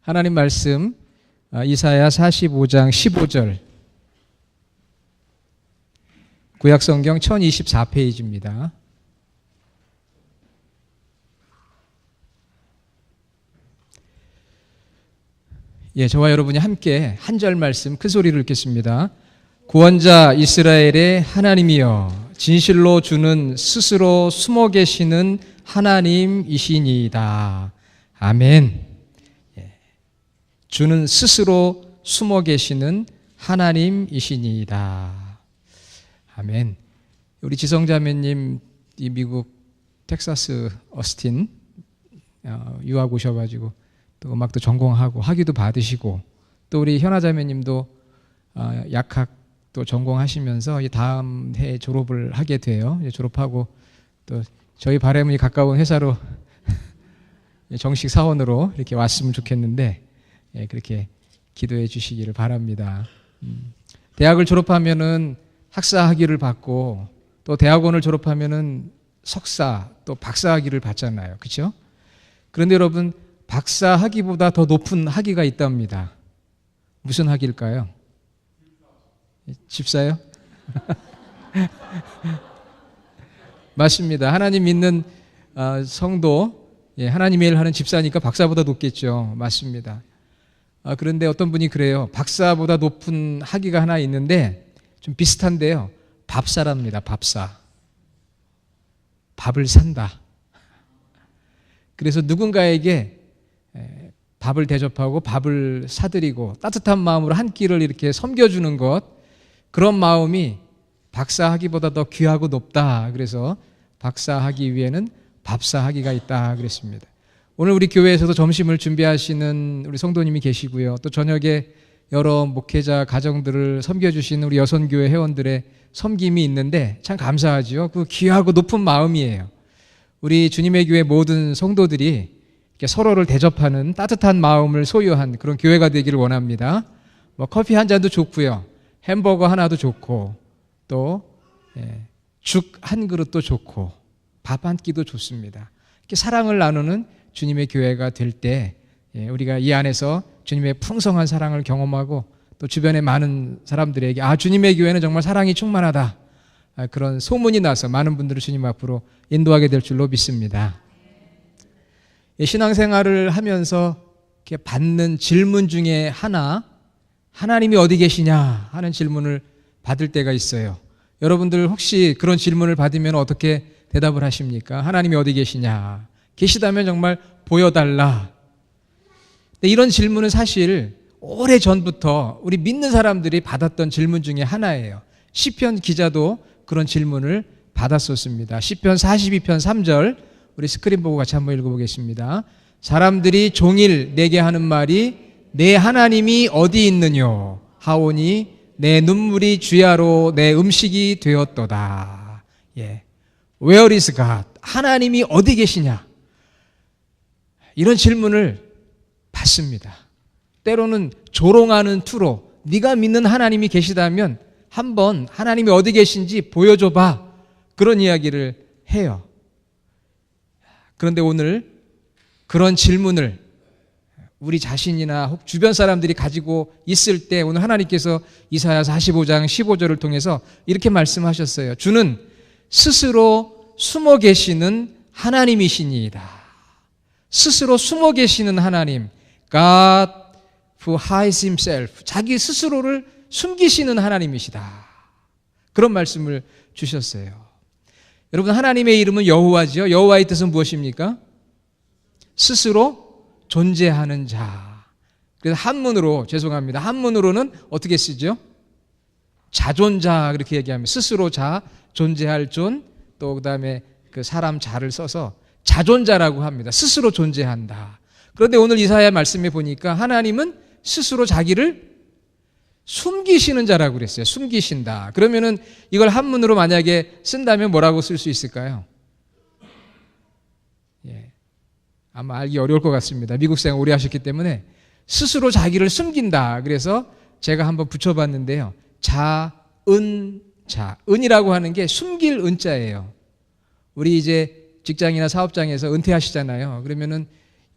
하나님 말씀 이사야 45장 15절, 구약성경 1024페이지입니다. 저와 여러분이 함께 한 절 말씀 큰 소리로 읽겠습니다. 구원자 이스라엘의 하나님이여, 진실로 주는 스스로 숨어 계시는 하나님이시니이다. 아멘. 주는 스스로 숨어 계시는 하나님이시니이다. 아멘. 우리 지성자매님, 이 미국 텍사스 어스틴 유학 오셔가지고 또 음악도 전공하고 학위도 받으시고, 또 우리 현아자매님도 약학도 전공하시면서 다음 해 졸업을 하게 돼요. 졸업하고 또 저희 바람이 가까운 회사로 정식 사원으로 이렇게 왔으면 좋겠는데, 그렇게 기도해 주시기를 바랍니다. 대학을 졸업하면은 학사 학위를 받고, 또 대학원을 졸업하면은 석사 또 박사 학위를 받잖아요. 그렇죠? 그런데 여러분, 박사 학위보다 더 높은 학위가 있답니다. 무슨 학위일까요? 집사요? 맞습니다. 하나님 믿는 성도, 하나님의 일을 하는 집사니까 박사보다 높겠죠. 맞습니다. 그런데 어떤 분이 그래요. 박사보다 높은 학위가 하나 있는데 좀 비슷한데요. 밥사랍니다. 밥사. 밥을 산다. 그래서 누군가에게 밥을 대접하고 밥을 사드리고 따뜻한 마음으로 한 끼를 이렇게 섬겨주는 것, 그런 마음이 박사 학위보다 더 귀하고 높다. 그래서 박사 학위 위에는 밥사 학위가 있다 그랬습니다. 오늘 우리 교회에서도 점심을 준비하시는 우리 성도님이 계시고요. 또 저녁에 여러 목회자 가정들을 섬겨주시는 우리 여선교회 회원들의 섬김이 있는데 참 감사하죠. 그 귀하고 높은 마음이에요. 우리 주님의 교회 모든 성도들이 서로를 대접하는 따뜻한 마음을 소유한 그런 교회가 되기를 원합니다. 커피 한 잔도 좋고요. 햄버거 하나도 좋고, 또 죽 한 그릇도 좋고, 밥 한 끼도 좋습니다. 이렇게 사랑을 나누는 주님의 교회가 될 때 우리가 이 안에서 주님의 풍성한 사랑을 경험하고, 또 주변의 많은 사람들에게 주님의 교회는 정말 사랑이 충만하다, 그런 소문이 나서 많은 분들을 주님 앞으로 인도하게 될 줄로 믿습니다. 신앙생활을 하면서 이렇게 받는 질문 중에 하나, 하나님이 어디 계시냐 하는 질문을 받을 때가 있어요. 여러분들 혹시 그런 질문을 받으면 어떻게 대답을 하십니까? 하나님이 어디 계시냐? 계시다면 정말 보여달라. 근데 이런 질문은 사실 오래전부터 우리 믿는 사람들이 받았던 질문 중에 하나예요. 시편 기자도 그런 질문을 받았었습니다. 시편 42편 3절, 우리 스크린 보고 같이 한번 읽어보겠습니다. 사람들이 종일 내게 하는 말이 내 하나님이 어디 있느뇨 하오니 내 눈물이 주야로 내 음식이 되었도다. Where is God? 하나님이 어디 계시냐? 이런 질문을 받습니다. 때로는 조롱하는 투로 네가 믿는 하나님이 계시다면 한번 하나님이 어디 계신지 보여줘봐, 그런 이야기를 해요. 그런데 오늘 그런 질문을 우리 자신이나 혹 주변 사람들이 가지고 있을 때 오늘 하나님께서 이사야 45장 15절을 통해서 이렇게 말씀하셨어요. 주는 스스로 숨어 계시는 하나님이시니이다. 스스로 숨어 계시는 하나님, God who hides himself, 자기 스스로를 숨기시는 하나님이시다. 그런 말씀을 주셨어요. 여러분, 하나님의 이름은 여호와죠. 여호와의 뜻은 무엇입니까? 스스로 존재하는 자. 그래서 한문으로, 죄송합니다, 한문으로는 어떻게 쓰죠? 자존자, 그렇게 얘기하면 스스로 자, 존재할 존, 또 그 다음에 그 사람 자를 써서 자존자라고 합니다. 스스로 존재한다. 그런데 오늘 이사야 말씀에 보니까 하나님은 스스로 자기를 숨기시는 자라고 그랬어요. 숨기신다. 그러면은 이걸 한문으로 만약에 쓴다면 뭐라고 쓸 수 있을까요? 아마 알기 어려울 것 같습니다. 미국 생활 오래 하셨기 때문에 스스로 자기를 숨긴다. 그래서 제가 한번 붙여봤는데요. 자은자. 은이라고 하는 게 숨길 은자예요. 우리 이제 직장이나 사업장에서 은퇴하시잖아요. 그러면은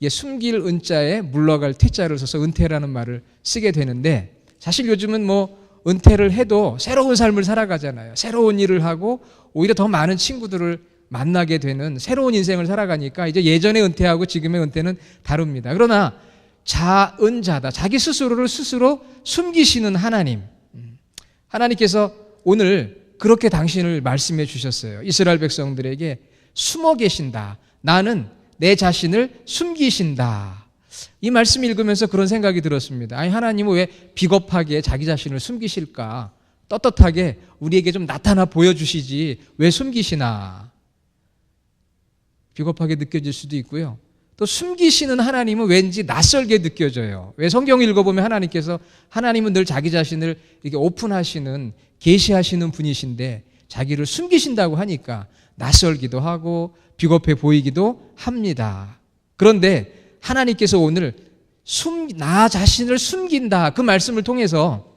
숨길 은자에 물러갈 퇴자를 써서 은퇴라는 말을 쓰게 되는데, 사실 요즘은 은퇴를 해도 새로운 삶을 살아가잖아요. 새로운 일을 하고 오히려 더 많은 친구들을 만나게 되는 새로운 인생을 살아가니까 이제 예전의 은퇴하고 지금의 은퇴는 다릅니다. 그러나 자은자다, 자기 스스로를 스스로 숨기시는 하나님, 하나님께서 오늘 그렇게 당신을 말씀해 주셨어요. 이스라엘 백성들에게 숨어 계신다, 나는 내 자신을 숨기신다. 이 말씀 읽으면서 그런 생각이 들었습니다. 아니, 하나님은 왜 비겁하게 자기 자신을 숨기실까? 떳떳하게 우리에게 좀 나타나 보여주시지 왜 숨기시나? 비겁하게 느껴질 수도 있고요. 또 숨기시는 하나님은 왠지 낯설게 느껴져요. 왜 성경 읽어보면 하나님은 늘 자기 자신을 이렇게 오픈하시는, 계시하시는 분이신데 자기를 숨기신다고 하니까 낯설기도 하고 비겁해 보이기도 합니다. 그런데 하나님께서 오늘 나 자신을 숨긴다, 그 말씀을 통해서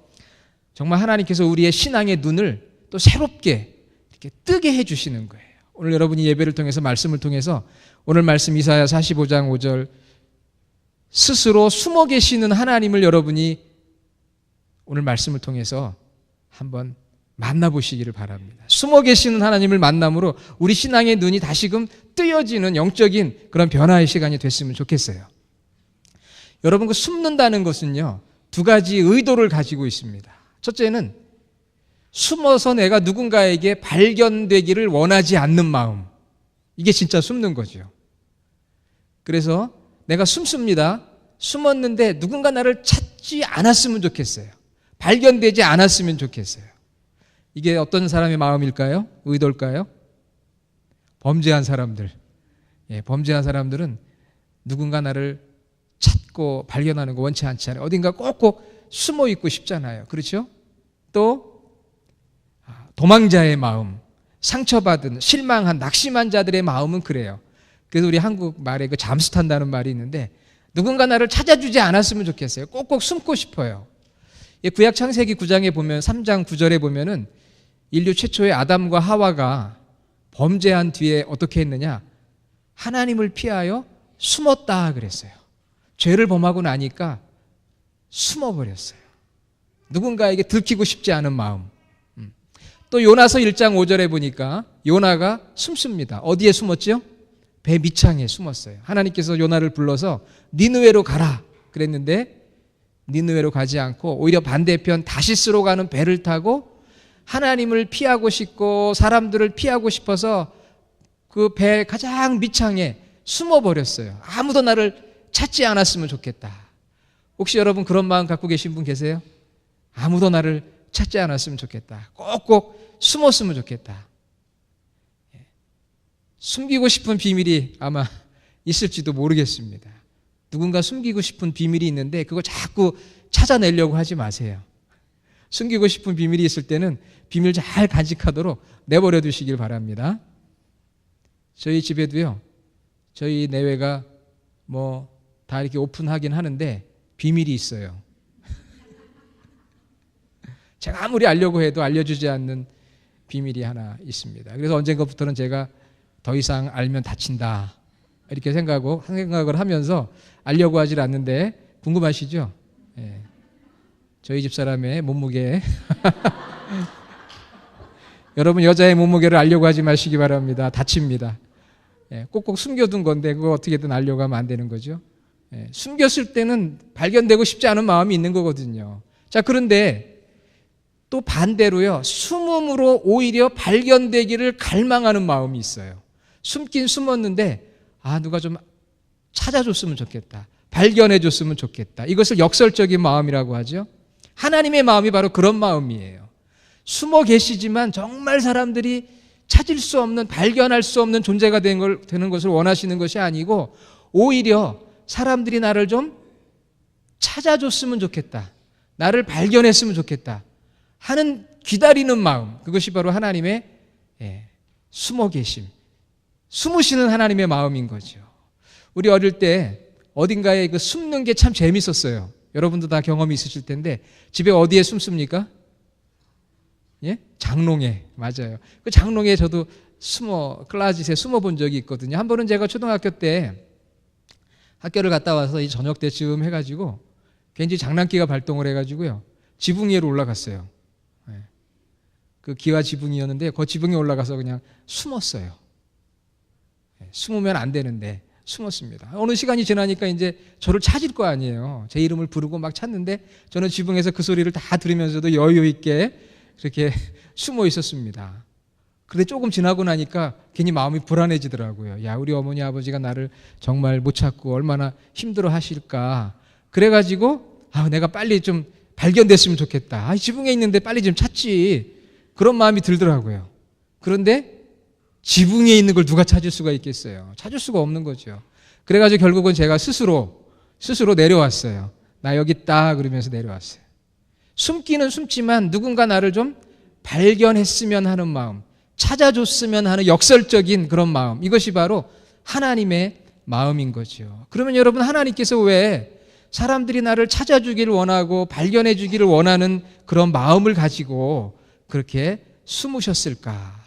정말 하나님께서 우리의 신앙의 눈을 또 새롭게 이렇게 뜨게 해주시는 거예요. 오늘 여러분이 예배를 통해서, 말씀을 통해서 오늘 말씀 이사야 45장 5절, 스스로 숨어 계시는 하나님을 여러분이 오늘 말씀을 통해서 한번 만나보시기를 바랍니다. 숨어 계시는 하나님을 만남으로 우리 신앙의 눈이 다시금 뜨여지는 영적인 그런 변화의 시간이 됐으면 좋겠어요. 여러분, 그 숨는다는 것은요, 두 가지 의도를 가지고 있습니다. 첫째는 숨어서 내가 누군가에게 발견되기를 원하지 않는 마음, 이게 진짜 숨는 거죠. 그래서 내가 숨습니다. 숨었는데 누군가 나를 찾지 않았으면 좋겠어요. 발견되지 않았으면 좋겠어요. 이게 어떤 사람의 마음일까요? 의도일까요? 범죄한 사람들. 범죄한 사람들은 누군가 나를 찾고 발견하는 거 원치 않지 않아요. 어딘가 꼭꼭 숨어 있고 싶잖아요. 그렇죠? 또 도망자의 마음, 상처받은, 실망한, 낙심한 자들의 마음은 그래요. 그래서 우리 한국 말에 그 잠수 탄다는 말이 있는데, 누군가 나를 찾아주지 않았으면 좋겠어요. 꼭꼭 숨고 싶어요. 구약 창세기 9장에 보면, 3장 9절에 보면은 인류 최초의 아담과 하와가 범죄한 뒤에 어떻게 했느냐? 하나님을 피하여 숨었다 그랬어요. 죄를 범하고 나니까 숨어버렸어요. 누군가에게 들키고 싶지 않은 마음. 또 요나서 1장 5절에 보니까 요나가 숨습니다. 어디에 숨었죠? 배 밑창에 숨었어요. 하나님께서 요나를 불러서 니느웨로 가라 그랬는데 니느웨로 가지 않고 오히려 반대편 다시스로 가는 배를 타고 하나님을 피하고 싶고 사람들을 피하고 싶어서 그 배 가장 밑창에 숨어버렸어요. 아무도 나를 찾지 않았으면 좋겠다. 혹시 여러분 그런 마음 갖고 계신 분 계세요? 아무도 나를 찾지 않았으면 좋겠다. 꼭꼭 숨었으면 좋겠다. 숨기고 싶은 비밀이 아마 있을지도 모르겠습니다. 누군가 숨기고 싶은 비밀이 있는데 그거 자꾸 찾아내려고 하지 마세요. 숨기고 싶은 비밀이 있을 때는 비밀 잘 간직하도록 내버려 두시길 바랍니다. 저희 집에도요, 저희 내외가 다 이렇게 오픈하긴 하는데 비밀이 있어요. 제가 아무리 알려고 해도 알려주지 않는 비밀이 하나 있습니다. 그래서 언젠가부터는 제가 더 이상 알면 다친다 이렇게 생각을 하면서 알려고 하질 않는데, 궁금하시죠? 저희 집사람의 몸무게 여러분, 여자의 몸무게를 알려고 하지 마시기 바랍니다. 다칩니다. 꼭꼭 숨겨둔 건데 그거 어떻게든 알려고 하면 안 되는 거죠. 숨겼을 때는 발견되고 싶지 않은 마음이 있는 거거든요. 자, 그런데 또 반대로요, 숨음으로 오히려 발견되기를 갈망하는 마음이 있어요. 숨긴 숨었는데 누가 좀 찾아줬으면 좋겠다, 발견해줬으면 좋겠다. 이것을 역설적인 마음이라고 하죠. 하나님의 마음이 바로 그런 마음이에요. 숨어 계시지만 정말 사람들이 찾을 수 없는, 발견할 수 없는 존재가 되는 것을 원하시는 것이 아니고 오히려 사람들이 나를 좀 찾아줬으면 좋겠다, 나를 발견했으면 좋겠다 하는 기다리는 마음, 그것이 바로 하나님의 숨어 계심, 숨으시는 하나님의 마음인 거죠. 우리 어릴 때 어딘가에 그 숨는 게 참 재밌었어요. 여러분도 다 경험이 있으실 텐데, 집에 어디에 숨습니까? 장롱에. 맞아요. 그 장롱에 저도 클라짓에 숨어 본 적이 있거든요. 한 번은 제가 초등학교 때 학교를 갔다 와서 이 저녁 때쯤 해가지고 괜히 장난기가 발동을 해가지고요. 지붕 위로 올라갔어요. 그 기와 지붕이었는데 그 지붕에 올라가서 그냥 숨었어요. 숨으면 안 되는데 숨었습니다. 어느 시간이 지나니까 이제 저를 찾을 거 아니에요. 제 이름을 부르고 막 찾는데 저는 지붕에서 그 소리를 다 들으면서도 여유 있게 그렇게 숨어 있었습니다. 그런데 조금 지나고 나니까 괜히 마음이 불안해지더라고요. 야, 우리 어머니 아버지가 나를 정말 못 찾고 얼마나 힘들어 하실까. 그래가지고 내가 빨리 좀 발견됐으면 좋겠다. 지붕에 있는데 빨리 좀 찾지. 그런 마음이 들더라고요. 그런데 지붕에 있는 걸 누가 찾을 수가 있겠어요? 찾을 수가 없는 거죠. 그래가지고 결국은 제가 스스로 내려왔어요. 나 여기 있다 그러면서 내려왔어요. 숨기는 숨지만 누군가 나를 좀 발견했으면 하는 마음, 찾아줬으면 하는 역설적인 그런 마음, 이것이 바로 하나님의 마음인 거죠. 그러면 여러분, 하나님께서 왜 사람들이 나를 찾아주기를 원하고 발견해주기를 원하는 그런 마음을 가지고 그렇게 숨으실까?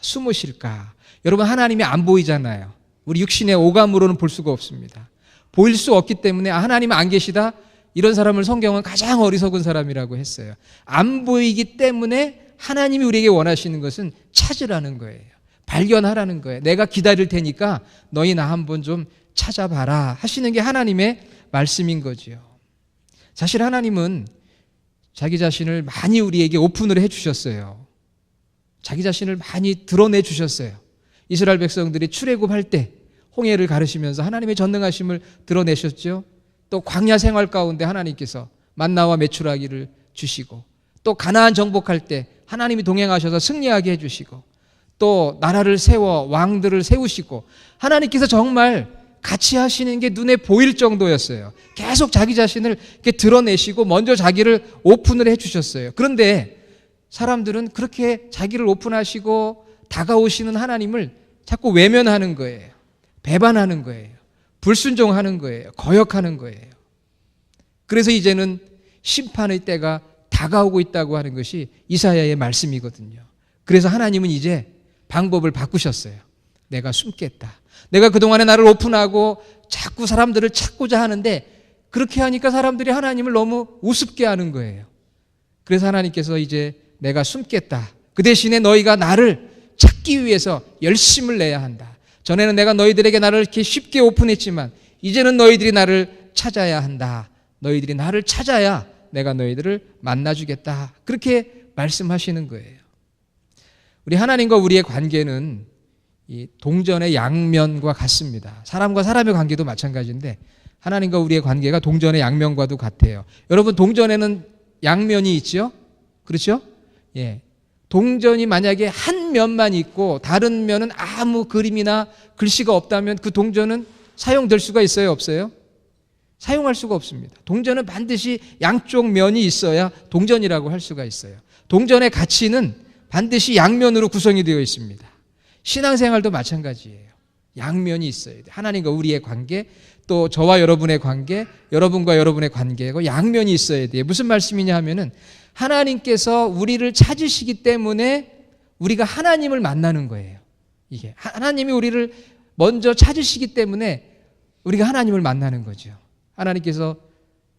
여러분, 하나님이 안 보이잖아요. 우리 육신의 오감으로는 볼 수가 없습니다. 보일 수 없기 때문에 하나님은 안 계시다? 이런 사람을 성경은 가장 어리석은 사람이라고 했어요. 안 보이기 때문에 하나님이 우리에게 원하시는 것은 찾으라는 거예요. 발견하라는 거예요. 내가 기다릴 테니까 너희 나 한번 좀 찾아봐라 하시는 게 하나님의 말씀인 거죠. 사실 하나님은 자기 자신을 많이 우리에게 오픈을 해주셨어요. 자기 자신을 많이 드러내 주셨어요. 이스라엘 백성들이 출애굽할 때 홍해를 가르시면서 하나님의 전능하심을 드러내셨죠. 또 광야 생활 가운데 하나님께서 만나와 메추라기를 주시고, 또 가나안 정복할 때 하나님이 동행하셔서 승리하게 해주시고, 또 나라를 세워 왕들을 세우시고, 하나님께서 정말 같이 하시는 게 눈에 보일 정도였어요. 계속 자기 자신을 이렇게 드러내시고 먼저 자기를 오픈을 해주셨어요. 그런데 사람들은 그렇게 자기를 오픈하시고 다가오시는 하나님을 자꾸 외면하는 거예요. 배반하는 거예요. 불순종하는 거예요. 거역하는 거예요. 그래서 이제는 심판의 때가 다가오고 있다고 하는 것이 이사야의 말씀이거든요. 그래서 하나님은 이제 방법을 바꾸셨어요. 내가 숨겠다. 내가 그동안에 나를 오픈하고 자꾸 사람들을 찾고자 하는데 그렇게 하니까 사람들이 하나님을 너무 우습게 하는 거예요. 그래서 하나님께서 이제 내가 숨겠다. 그 대신에 너희가 나를 찾기 위해서 열심을 내야 한다. 전에는 내가 너희들에게 나를 이렇게 쉽게 오픈했지만 이제는 너희들이 나를 찾아야 한다. 너희들이 나를 찾아야 내가 너희들을 만나주겠다. 그렇게 말씀하시는 거예요. 우리 하나님과 우리의 관계는 이 동전의 양면과 같습니다. 사람과 사람의 관계도 마찬가지인데 하나님과 우리의 관계가 동전의 양면과도 같아요. 여러분, 동전에는 양면이 있죠? 그렇죠? 예. 동전이 만약에 한 면만 있고 다른 면은 아무 그림이나 글씨가 없다면 그 동전은 사용될 수가 있어요? 없어요? 사용할 수가 없습니다. 동전은 반드시 양쪽 면이 있어야 동전이라고 할 수가 있어요. 동전의 가치는 반드시 양면으로 구성이 되어 있습니다. 신앙생활도 마찬가지예요. 양면이 있어야 돼요. 하나님과 우리의 관계, 또 저와 여러분의 관계, 여러분과 여러분의 관계고 양면이 있어야 돼요. 무슨 말씀이냐 하면은 하나님께서 우리를 찾으시기 때문에 우리가 하나님을 만나는 거예요. 이게 하나님이 우리를 먼저 찾으시기 때문에 우리가 하나님을 만나는 거죠. 하나님께서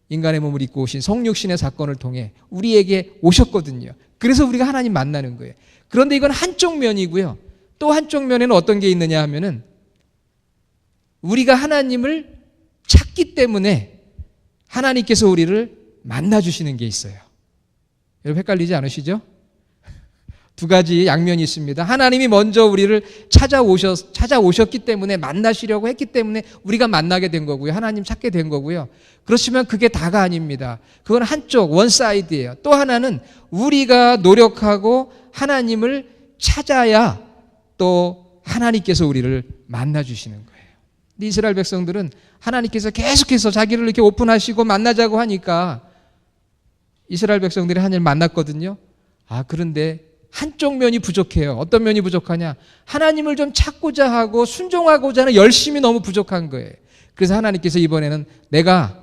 인간의 몸을 입고 오신 성육신의 사건을 통해 우리에게 오셨거든요. 그래서 우리가 하나님 만나는 거예요. 그런데 이건 한쪽 면이고요. 또 한쪽 면에는 어떤 게 있느냐 하면은 우리가 하나님을 찾기 때문에 하나님께서 우리를 만나주시는 게 있어요. 여러분, 헷갈리지 않으시죠? 두 가지 양면이 있습니다. 하나님이 먼저 우리를 찾아오셨기 때문에 만나시려고 했기 때문에 우리가 만나게 된 거고요. 하나님 찾게 된 거고요. 그렇지만 그게 다가 아닙니다. 그건 한쪽, 원사이드예요. 또 하나는 우리가 노력하고 하나님을 찾아야 또 하나님께서 우리를 만나주시는 거예요. 근데 이스라엘 백성들은 하나님께서 계속해서 자기를 이렇게 오픈하시고 만나자고 하니까 이스라엘 백성들이 하나님을 만났거든요. 그런데 한쪽 면이 부족해요. 어떤 면이 부족하냐? 하나님을 좀 찾고자 하고 순종하고자 하는 열심이 너무 부족한 거예요. 그래서 하나님께서 이번에는 내가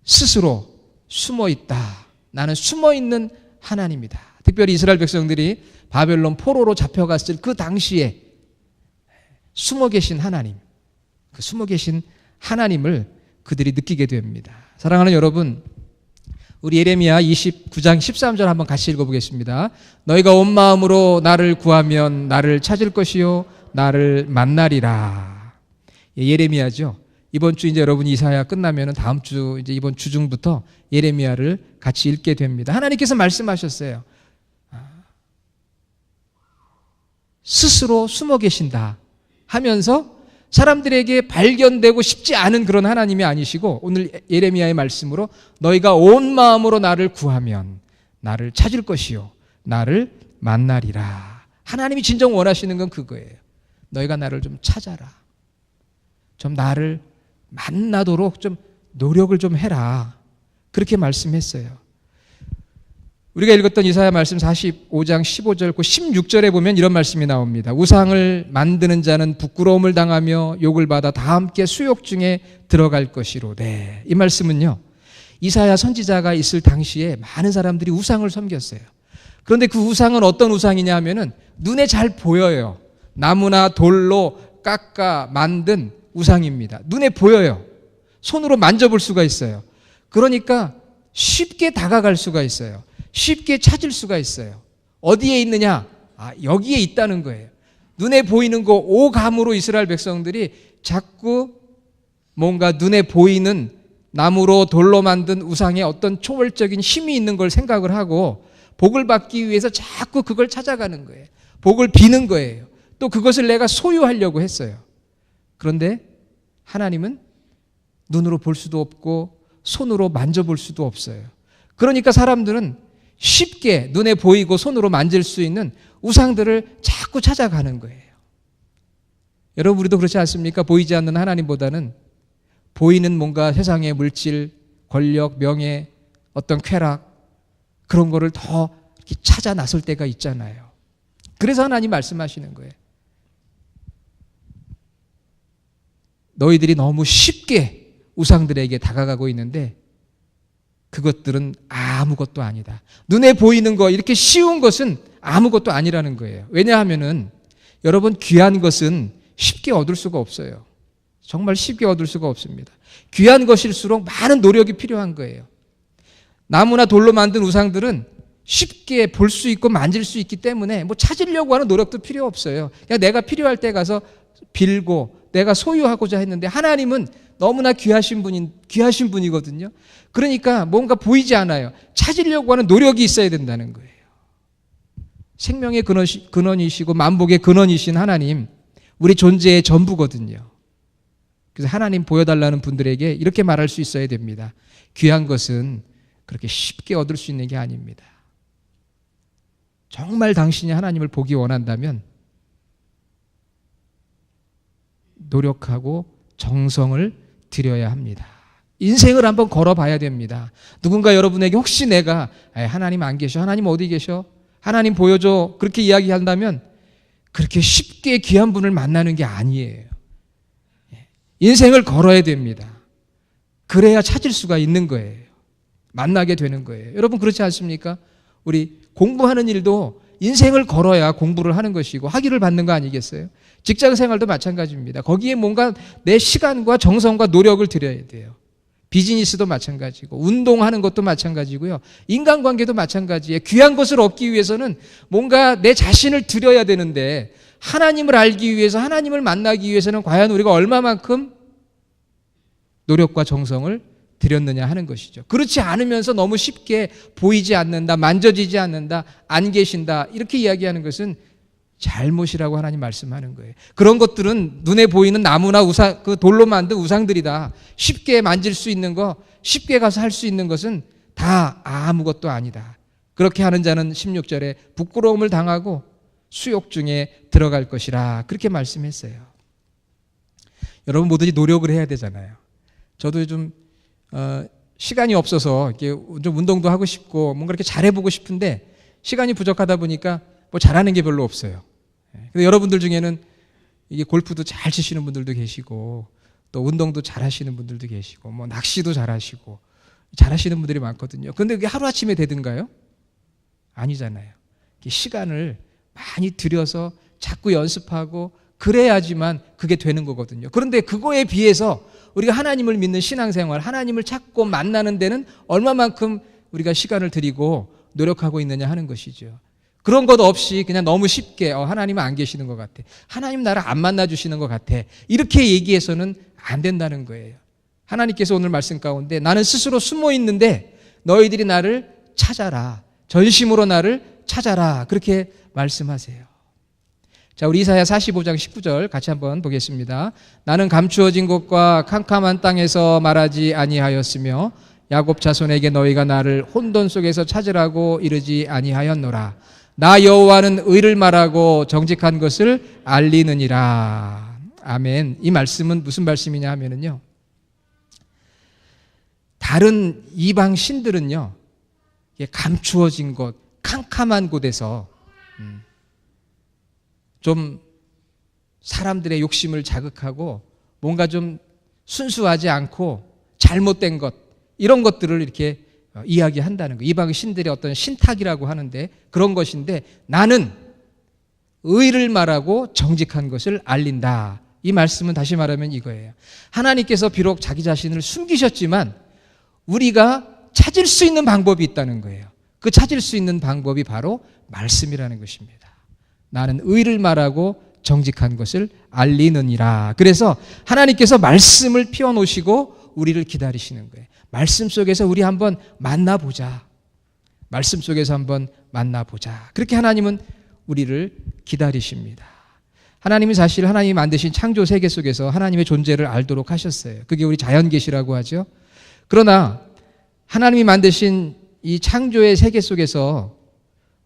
스스로 숨어있다. 나는 숨어있는 하나님이다. 특별히 이스라엘 백성들이 바벨론 포로로 잡혀갔을 그 당시에 숨어 계신 하나님, 그 숨어 계신 하나님을 그들이 느끼게 됩니다. 사랑하는 여러분, 우리 예레미야 29장 13절 한번 같이 읽어보겠습니다. 너희가 온 마음으로 나를 구하면 나를 찾을 것이요 나를 만나리라. 예레미야죠. 이번 주 이제 여러분 이사야 끝나면은 다음 주 이제 이번 주 중부터 예레미야를 같이 읽게 됩니다. 하나님께서 말씀하셨어요. 스스로 숨어 계신다 하면서 사람들에게 발견되고 싶지 않은 그런 하나님이 아니시고, 오늘 예레미야의 말씀으로 너희가 온 마음으로 나를 구하면 나를 찾을 것이요 나를 만나리라. 하나님이 진정 원하시는 건 그거예요. 너희가 나를 좀 찾아라. 좀 나를 만나도록 좀 노력을 좀 해라. 그렇게 말씀했어요. 우리가 읽었던 이사야 말씀 45장 15절 그 16절에 보면 이런 말씀이 나옵니다. 우상을 만드는 자는 부끄러움을 당하며 욕을 받아 다 함께 수욕 중에 들어갈 것이로되. 이 말씀은요, 이사야 선지자가 있을 당시에 많은 사람들이 우상을 섬겼어요. 그런데 그 우상은 어떤 우상이냐 하면은 눈에 잘 보여요. 나무나 돌로 깎아 만든 우상입니다. 눈에 보여요. 손으로 만져볼 수가 있어요. 그러니까 쉽게 다가갈 수가 있어요. 쉽게 찾을 수가 있어요. 어디에 있느냐? 여기에 있다는 거예요. 눈에 보이는 거 오감으로 이스라엘 백성들이 자꾸 뭔가 눈에 보이는 나무로 돌로 만든 우상에 어떤 초월적인 힘이 있는 걸 생각을 하고 복을 받기 위해서 자꾸 그걸 찾아가는 거예요. 복을 비는 거예요. 또 그것을 내가 소유하려고 했어요. 그런데 하나님은 눈으로 볼 수도 없고 손으로 만져볼 수도 없어요. 그러니까 사람들은 쉽게 눈에 보이고 손으로 만질 수 있는 우상들을 자꾸 찾아가는 거예요. 여러분, 우리도 그렇지 않습니까? 보이지 않는 하나님보다는 보이는 뭔가 세상의 물질, 권력, 명예, 어떤 쾌락, 그런 거를 더 이렇게 찾아 나설 때가 있잖아요. 그래서 하나님 말씀하시는 거예요. 너희들이 너무 쉽게 우상들에게 다가가고 있는데 그것들은 아무것도 아니다. 눈에 보이는 거, 이렇게 쉬운 것은 아무것도 아니라는 거예요. 왜냐하면은 여러분, 귀한 것은 쉽게 얻을 수가 없어요. 정말 쉽게 얻을 수가 없습니다. 귀한 것일수록 많은 노력이 필요한 거예요. 나무나 돌로 만든 우상들은 쉽게 볼 수 있고 만질 수 있기 때문에 뭐 찾으려고 하는 노력도 필요 없어요. 그냥 내가 필요할 때 가서 빌고 내가 소유하고자 했는데, 하나님은 너무나 귀하신 분이거든요. 그러니까 뭔가 보이지 않아요. 찾으려고 하는 노력이 있어야 된다는 거예요. 생명의 근원이시고 만복의 근원이신 하나님, 우리 존재의 전부거든요. 그래서 하나님 보여달라는 분들에게 이렇게 말할 수 있어야 됩니다. 귀한 것은 그렇게 쉽게 얻을 수 있는 게 아닙니다. 정말 당신이 하나님을 보기 원한다면 노력하고 정성을 들여야 합니다. 인생을 한번 걸어봐야 됩니다. 누군가 여러분에게 혹시 내가 하나님 안 계셔? 하나님 어디 계셔? 하나님 보여줘. 그렇게 이야기한다면 그렇게 쉽게 귀한 분을 만나는 게 아니에요. 인생을 걸어야 됩니다. 그래야 찾을 수가 있는 거예요. 만나게 되는 거예요. 여러분, 그렇지 않습니까? 우리 공부하는 일도 인생을 걸어야 공부를 하는 것이고 학위를 받는 거 아니겠어요? 직장 생활도 마찬가지입니다. 거기에 뭔가 내 시간과 정성과 노력을 들여야 돼요. 비즈니스도 마찬가지고 운동하는 것도 마찬가지고요. 인간관계도 마찬가지예요. 귀한 것을 얻기 위해서는 뭔가 내 자신을 들여야 되는데, 하나님을 알기 위해서, 하나님을 만나기 위해서는 과연 우리가 얼마만큼 노력과 정성을 들였느냐 하는 것이죠. 그렇지 않으면서 너무 쉽게 보이지 않는다, 만져지지 않는다, 안 계신다, 이렇게 이야기하는 것은 잘못이라고 하나님 말씀하는 거예요. 그런 것들은 눈에 보이는 나무나 우상, 그 돌로 만든 우상들이다. 쉽게 만질 수 있는 거, 쉽게 가서 할 수 있는 것은 다 아무것도 아니다. 그렇게 하는 자는 16절에 부끄러움을 당하고 수욕 중에 들어갈 것이라, 그렇게 말씀했어요. 여러분, 뭐든지 노력을 해야 되잖아요. 저도 좀 시간이 없어서 이렇게 좀 운동도 하고 싶고 뭔가 이렇게 잘해보고 싶은데 시간이 부족하다 보니까 뭐 잘하는 게 별로 없어요. 근데 여러분들 중에는 이게 골프도 잘 치시는 분들도 계시고 또 운동도 잘 하시는 분들도 계시고 뭐 낚시도 잘 하시고 잘하시는 분들이 많거든요. 그런데 그게 하루아침에 되든가요? 아니잖아요. 시간을 많이 들여서 자꾸 연습하고 그래야지만 그게 되는 거거든요. 그런데 그거에 비해서 우리가 하나님을 믿는 신앙생활, 하나님을 찾고 만나는 데는 얼마만큼 우리가 시간을 들이고 노력하고 있느냐 하는 것이죠. 그런 것 없이 그냥 너무 쉽게 하나님은 안 계시는 것 같아, 하나님 나를 안 만나주시는 것 같아, 이렇게 얘기해서는 안 된다는 거예요. 하나님께서 오늘 말씀 가운데 나는 스스로 숨어 있는데 너희들이 나를 찾아라, 전심으로 나를 찾아라, 그렇게 말씀하세요. 자, 우리 이사야 45장 19절 같이 한번 보겠습니다. 나는 감추어진 곳과 캄캄한 땅에서 말하지 아니하였으며 야곱 자손에게 너희가 나를 혼돈 속에서 찾으라고 이르지 아니하였노라. 나 여호와는 의를 말하고 정직한 것을 알리느니라. 아멘. 이 말씀은 무슨 말씀이냐 하면은요, 다른 이방 신들은요, 감추어진 곳, 캄캄한 곳에서 좀 사람들의 욕심을 자극하고 뭔가 좀 순수하지 않고 잘못된 것, 이런 것들을 이렇게 이야기한다는 거예요. 이방 신들의 어떤 신탁이라고 하는데 그런 것인데, 나는 의를 말하고 정직한 것을 알린다. 이 말씀은 다시 말하면 이거예요. 하나님께서 비록 자기 자신을 숨기셨지만 우리가 찾을 수 있는 방법이 있다는 거예요. 그 찾을 수 있는 방법이 바로 말씀이라는 것입니다. 나는 의를 말하고 정직한 것을 알리느니라. 그래서 하나님께서 말씀을 피워놓으시고 우리를 기다리시는 거예요. 말씀 속에서 우리 한번 만나보자. 말씀 속에서 한번 만나보자. 그렇게 하나님은 우리를 기다리십니다. 하나님이 사실 하나님이 만드신 창조 세계 속에서 하나님의 존재를 알도록 하셨어요. 그게 우리 자연계시라고 하죠. 그러나 하나님이 만드신 이 창조의 세계 속에서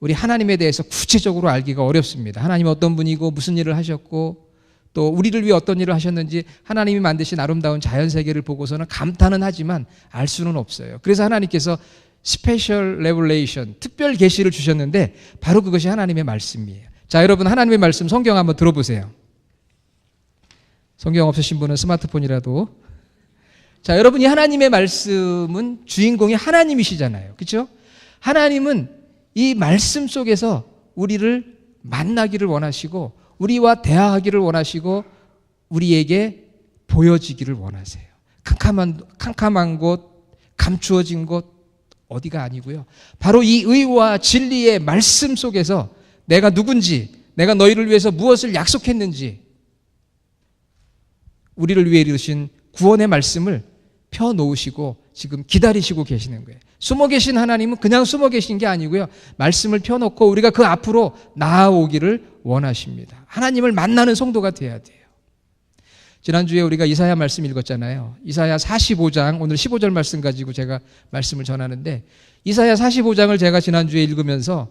우리 하나님에 대해서 구체적으로 알기가 어렵습니다. 하나님은 어떤 분이고 무슨 일을 하셨고 또 우리를 위해 어떤 일을 하셨는지 하나님이 만드신 아름다운 자연세계를 보고서는 감탄은 하지만 알 수는 없어요. 그래서 하나님께서 스페셜 레벨레이션, 특별 계시를 주셨는데 바로 그것이 하나님의 말씀이에요. 자, 여러분 하나님의 말씀 성경 한번 들어보세요. 성경 없으신 분은 스마트폰이라도. 자, 여러분 이 하나님의 말씀은 주인공이 하나님이시잖아요. 그렇죠? 하나님은 이 말씀 속에서 우리를 만나기를 원하시고 우리와 대화하기를 원하시고 우리에게 보여지기를 원하세요. 캄캄한 곳, 감추어진 곳 어디가 아니고요. 바로 이 의와 진리의 말씀 속에서 내가 누군지, 내가 너희를 위해서 무엇을 약속했는지, 우리를 위해 이루신 구원의 말씀을 펴놓으시고 지금 기다리시고 계시는 거예요. 숨어 계신 하나님은 그냥 숨어 계신 게 아니고요. 말씀을 펴놓고 우리가 그 앞으로 나아오기를 원하십니다. 하나님을 만나는 성도가 돼야 돼요. 지난주에 우리가 이사야 말씀 읽었잖아요. 이사야 45장, 오늘 15절 말씀 가지고 제가 말씀을 전하는데, 이사야 45장을 제가 지난주에 읽으면서,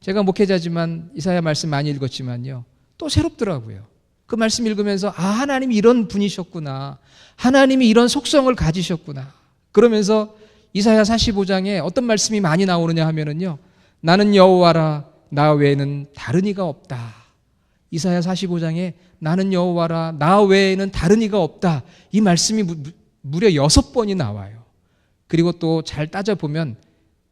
제가 목회자지만 이사야 말씀 많이 읽었지만요, 또 새롭더라고요. 그 말씀 읽으면서 하나님이 이런 분이셨구나, 하나님이 이런 속성을 가지셨구나. 그러면서 이사야 45장에 어떤 말씀이 많이 나오느냐 하면은요, 나는 여호와라, 나 외에는 다른 이가 없다. 이사야 45장에 나는 여호와라, 나 외에는 다른 이가 없다. 이 말씀이 무려 6번이 나와요. 그리고 또 잘 따져보면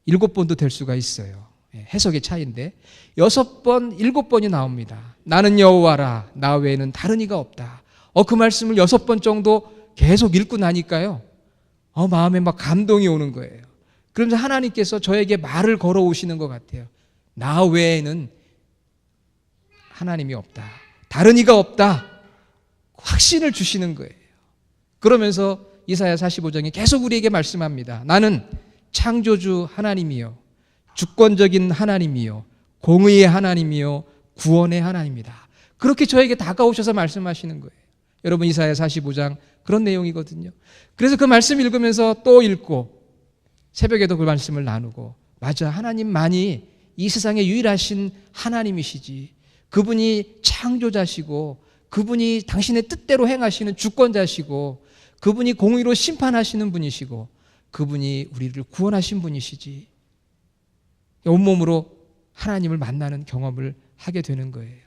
7번도 될 수가 있어요. 해석의 차이인데 6번, 7번이 나옵니다. 나는 여호와라, 나 외에는 다른 이가 없다. 그 말씀을 6번 정도 계속 읽고 나니까요, 마음에 막 감동이 오는 거예요. 그러면서 하나님께서 저에게 말을 걸어오시는 것 같아요. 나 외에는 하나님이 없다, 다른 이가 없다, 확신을 주시는 거예요. 그러면서 이사야 45장에 계속 우리에게 말씀합니다. 나는 창조주 하나님이요, 주권적인 하나님이요, 공의의 하나님이요, 구원의 하나님이다. 그렇게 저에게 다가오셔서 말씀하시는 거예요. 여러분 이사야 45장 그런 내용이거든요. 그래서 그 말씀 읽으면서 또 읽고 새벽에도 그 말씀을 나누고, 맞아, 하나님만이 이 세상에 유일하신 하나님이시지, 그분이 창조자시고 그분이 당신의 뜻대로 행하시는 주권자시고 그분이 공의로 심판하시는 분이시고 그분이 우리를 구원하신 분이시지. 온몸으로 하나님을 만나는 경험을 하게 되는 거예요.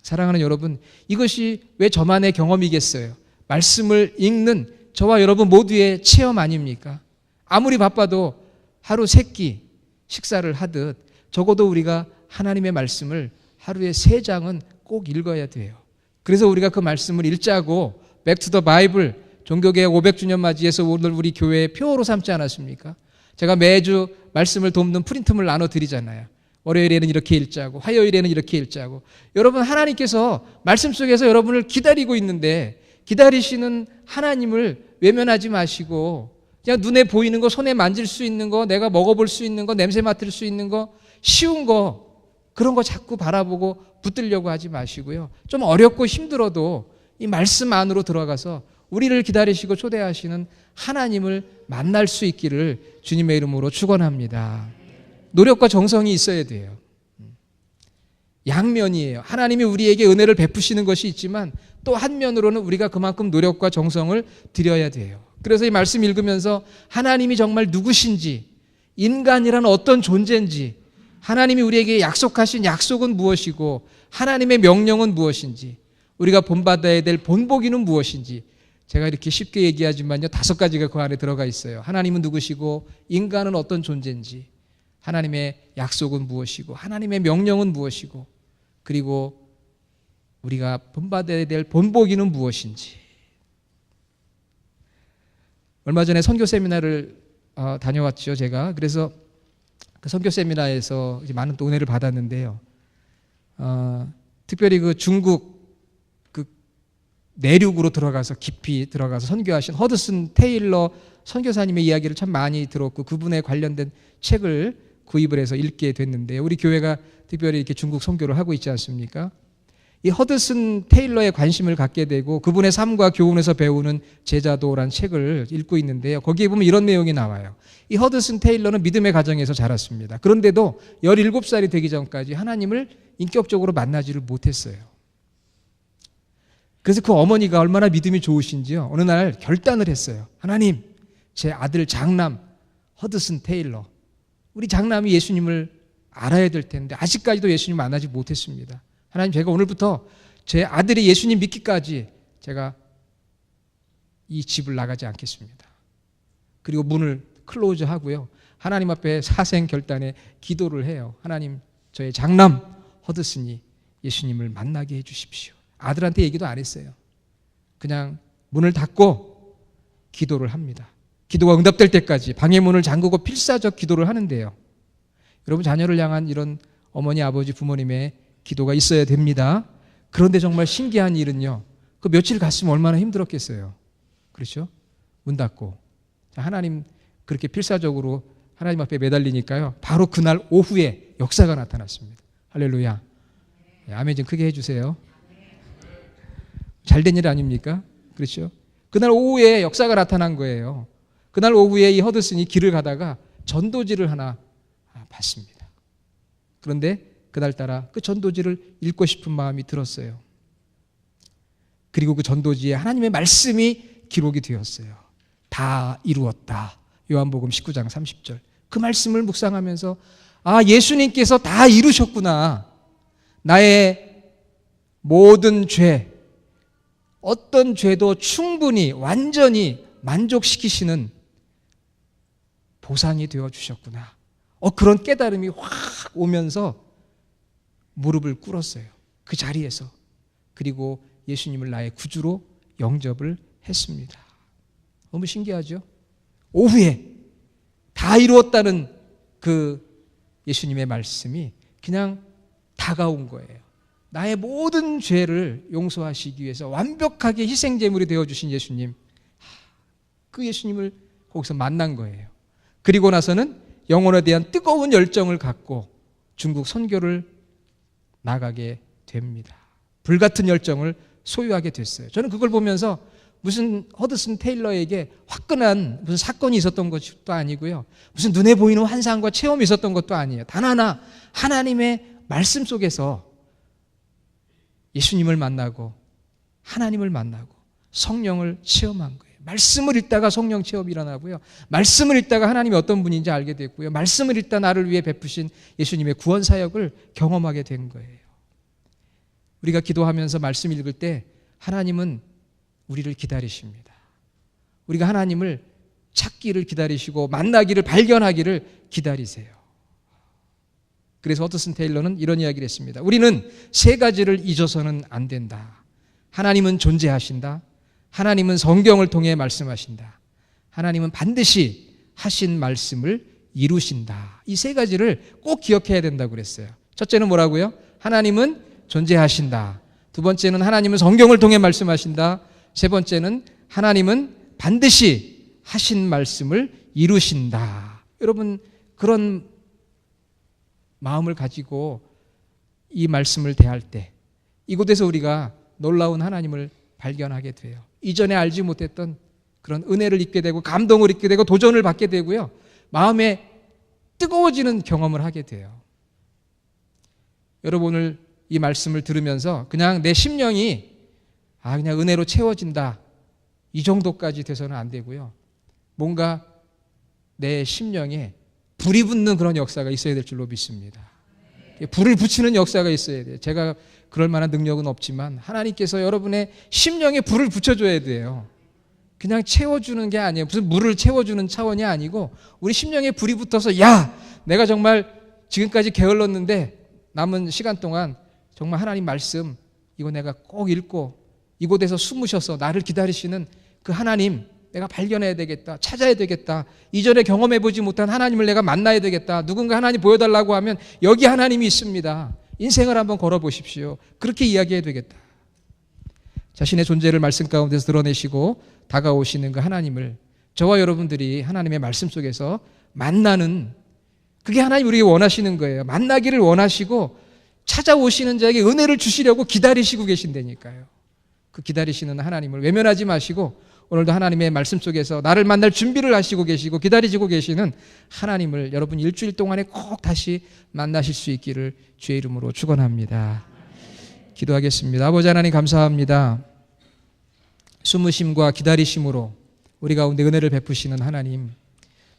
사랑하는 여러분, 이것이 왜 저만의 경험이겠어요? 말씀을 읽는 저와 여러분 모두의 체험 아닙니까? 아무리 바빠도 하루 3끼 식사를 하듯 적어도 우리가 하나님의 말씀을 하루에 3장은 꼭 읽어야 돼요. 그래서 우리가 그 말씀을 읽자고 Back to the Bible 종교개혁 500주년 맞이해서 오늘 우리 교회의 표어로 삼지 않았습니까? 제가 매주 말씀을 돕는 프린트물 나눠드리잖아요. 월요일에는 이렇게 읽자고, 화요일에는 이렇게 읽자고. 여러분, 하나님께서 말씀 속에서 여러분을 기다리고 있는데, 기다리시는 하나님을 외면하지 마시고, 그냥 눈에 보이는 거, 손에 만질 수 있는 거, 내가 먹어볼 수 있는 거, 냄새 맡을 수 있는 거, 쉬운 거, 그런 거 자꾸 바라보고 붙들려고 하지 마시고요. 좀 어렵고 힘들어도 이 말씀 안으로 들어가서 우리를 기다리시고 초대하시는 하나님을 만날 수 있기를 주님의 이름으로 축원합니다. 노력과 정성이 있어야 돼요. 양면이에요. 하나님이 우리에게 은혜를 베푸시는 것이 있지만 또 한면으로는 우리가 그만큼 노력과 정성을 들여야 돼요. 그래서 이 말씀 읽으면서 하나님이 정말 누구신지, 인간이란 어떤 존재인지, 하나님이 우리에게 약속하신 약속은 무엇이고 하나님의 명령은 무엇인지, 우리가 본받아야 될 본보기는 무엇인지, 제가 이렇게 쉽게 얘기하지만요, 5가지가 그 안에 들어가 있어요. 하나님은 누구시고 인간은 어떤 존재인지, 하나님의 약속은 무엇이고 하나님의 명령은 무엇이고, 그리고 우리가 본받아야 될 본보기는 무엇인지. 얼마 전에 선교 세미나를 다녀왔죠, 제가. 그래서 그 선교 세미나에서 많은 또 은혜를 받았는데요. 특별히 그 중국 그 내륙으로 들어가서 깊이 들어가서 선교하신 허드슨 테일러 선교사님의 이야기를 참 많이 들었고, 그분에 관련된 책을 구입을 해서 읽게 됐는데요. 우리 교회가 특별히 이렇게 중국 선교를 하고 있지 않습니까? 이 허드슨 테일러에 관심을 갖게 되고 그분의 삶과 교훈에서 배우는 제자도라는 책을 읽고 있는데요. 거기에 보면 이런 내용이 나와요. 이 허드슨 테일러는 믿음의 가정에서 자랐습니다. 그런데도 17살이 되기 전까지 하나님을 인격적으로 만나지를 못했어요. 그래서 그 어머니가 얼마나 믿음이 좋으신지요, 어느 날 결단을 했어요. 하나님, 제 아들 장남 허드슨 테일러, 우리 장남이 예수님을 알아야 될 텐데 아직까지도 예수님 만나지 못했습니다. 하나님, 제가 오늘부터 제 아들이 예수님 믿기까지 제가 이 집을 나가지 않겠습니다. 그리고 문을 클로즈 하고요, 하나님 앞에 사생결단에 기도를 해요. 하나님, 저의 장남 허드슨이 예수님을 만나게 해주십시오. 아들한테 얘기도 안 했어요. 그냥 문을 닫고 기도를 합니다. 기도가 응답될 때까지 방해 문을 잠그고 필사적 기도를 하는데요. 여러분, 자녀를 향한 이런 어머니, 아버지, 부모님의 기도가 있어야 됩니다. 그런데 정말 신기한 일은요, 그 며칠 갔으면 얼마나 힘들었겠어요. 그렇죠? 문 닫고 하나님 그렇게 필사적으로 하나님 앞에 매달리니까요, 바로 그날 오후에 역사가 나타났습니다. 할렐루야. 아멘 좀 크게 해주세요. 잘된 일 아닙니까? 그렇죠? 그날 오후에 역사가 나타난 거예요. 그날 오후에 이 허드슨이 길을 가다가 전도지를 하나 봤습니다. 그런데 그날따라 그 전도지를 읽고 싶은 마음이 들었어요. 그리고 그 전도지에 하나님의 말씀이 기록이 되었어요. 다 이루었다. 요한복음 19장 30절. 그 말씀을 묵상하면서 예수님께서 다 이루셨구나. 나의 모든 죄, 어떤 죄도 충분히 완전히 만족시키시는 보상이 되어주셨구나. 그런 깨달음이 확 오면서 무릎을 꿇었어요. 그 자리에서. 그리고 예수님을 나의 구주로 영접을 했습니다. 너무 신기하죠? 오후에 다 이루었다는 그 예수님의 말씀이 그냥 다가온 거예요. 나의 모든 죄를 용서하시기 위해서 완벽하게 희생제물이 되어주신 예수님, 그 예수님을 거기서 만난 거예요. 그리고 나서는 영혼에 대한 뜨거운 열정을 갖고 중국 선교를 나가게 됩니다. 불같은 열정을 소유하게 됐어요. 저는 그걸 보면서 무슨 허드슨 테일러에게 화끈한 무슨 사건이 있었던 것도 아니고요, 무슨 눈에 보이는 환상과 체험이 있었던 것도 아니에요. 단 하나, 하나님의 말씀 속에서 예수님을 만나고 하나님을 만나고 성령을 체험한 거예요. 말씀을 읽다가 성령 체험이 일어나고요, 말씀을 읽다가 하나님이 어떤 분인지 알게 됐고요, 말씀을 읽다 나를 위해 베푸신 예수님의 구원 사역을 경험하게 된 거예요. 우리가 기도하면서 말씀 읽을 때 하나님은 우리를 기다리십니다. 우리가 하나님을 찾기를 기다리시고 만나기를, 발견하기를 기다리세요. 그래서 허드슨 테일러는 이런 이야기를 했습니다. 우리는 3가지를 잊어서는 안 된다. 하나님은 존재하신다. 하나님은 성경을 통해 말씀하신다. 하나님은 반드시 하신 말씀을 이루신다. 이 세 가지를 꼭 기억해야 된다고 그랬어요. 첫째는 뭐라고요? 하나님은 존재하신다. 두 번째는 하나님은 성경을 통해 말씀하신다. 세 번째는 하나님은 반드시 하신 말씀을 이루신다. 여러분, 그런 마음을 가지고 이 말씀을 대할 때 이곳에서 우리가 놀라운 하나님을 발견하게 돼요. 이전에 알지 못했던 그런 은혜를 입게 되고 감동을 입게 되고 도전을 받게 되고요. 마음에 뜨거워지는 경험을 하게 돼요. 여러분, 오늘 이 말씀을 들으면서 그냥 내 심령이 그냥 은혜로 채워진다, 이 정도까지 돼서는 안 되고요. 뭔가 내 심령에 불이 붙는 그런 역사가 있어야 될 줄로 믿습니다. 불을 붙이는 역사가 있어야 돼요. 제가 그럴 만한 능력은 없지만 하나님께서 여러분의 심령에 불을 붙여줘야 돼요. 그냥 채워주는 게 아니에요. 무슨 물을 채워주는 차원이 아니고 우리 심령에 불이 붙어서 야, 내가 정말 지금까지 게을렀는데 남은 시간 동안 정말 하나님 말씀 이거 내가 꼭 읽고 이곳에서 숨으셔서 나를 기다리시는 그 하나님 내가 발견해야 되겠다, 찾아야 되겠다, 이전에 경험해보지 못한 하나님을 내가 만나야 되겠다, 누군가 하나님 보여달라고 하면 여기 하나님이 있습니다. 인생을 한번 걸어보십시오. 그렇게 이야기해야 되겠다. 자신의 존재를 말씀 가운데서 드러내시고 다가오시는 그 하나님을 저와 여러분들이 하나님의 말씀 속에서 만나는, 그게 하나님 우리에게 원하시는 거예요. 만나기를 원하시고 찾아오시는 자에게 은혜를 주시려고 기다리시고 계신다니까요. 그 기다리시는 하나님을 외면하지 마시고 오늘도 하나님의 말씀 속에서 나를 만날 준비를 하시고 계시고 기다리시고 계시는 하나님을 여러분 일주일 동안에 꼭 다시 만나실 수 있기를 주의 이름으로 축원합니다. 기도하겠습니다. 아버지 하나님 감사합니다. 숨으심과 기다리심으로 우리 가운데 은혜를 베푸시는 하나님,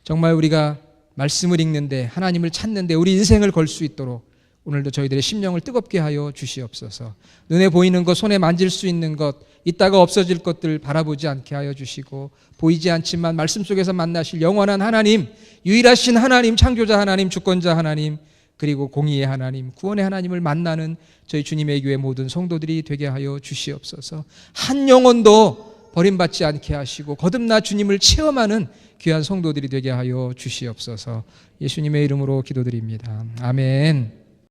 정말 우리가 말씀을 읽는데 하나님을 찾는데 우리 인생을 걸 수 있도록 오늘도 저희들의 심령을 뜨겁게 하여 주시옵소서. 눈에 보이는 것, 손에 만질 수 있는 것, 이따가 없어질 것들 바라보지 않게 하여 주시고 보이지 않지만 말씀 속에서 만나실 영원한 하나님, 유일하신 하나님, 창조자 하나님, 주권자 하나님, 그리고 공의의 하나님, 구원의 하나님을 만나는 저희 주님의 교회 모든 성도들이 되게 하여 주시옵소서. 한 영혼도 버림받지 않게 하시고 거듭나 주님을 체험하는 귀한 성도들이 되게 하여 주시옵소서. 예수님의 이름으로 기도드립니다. 아멘.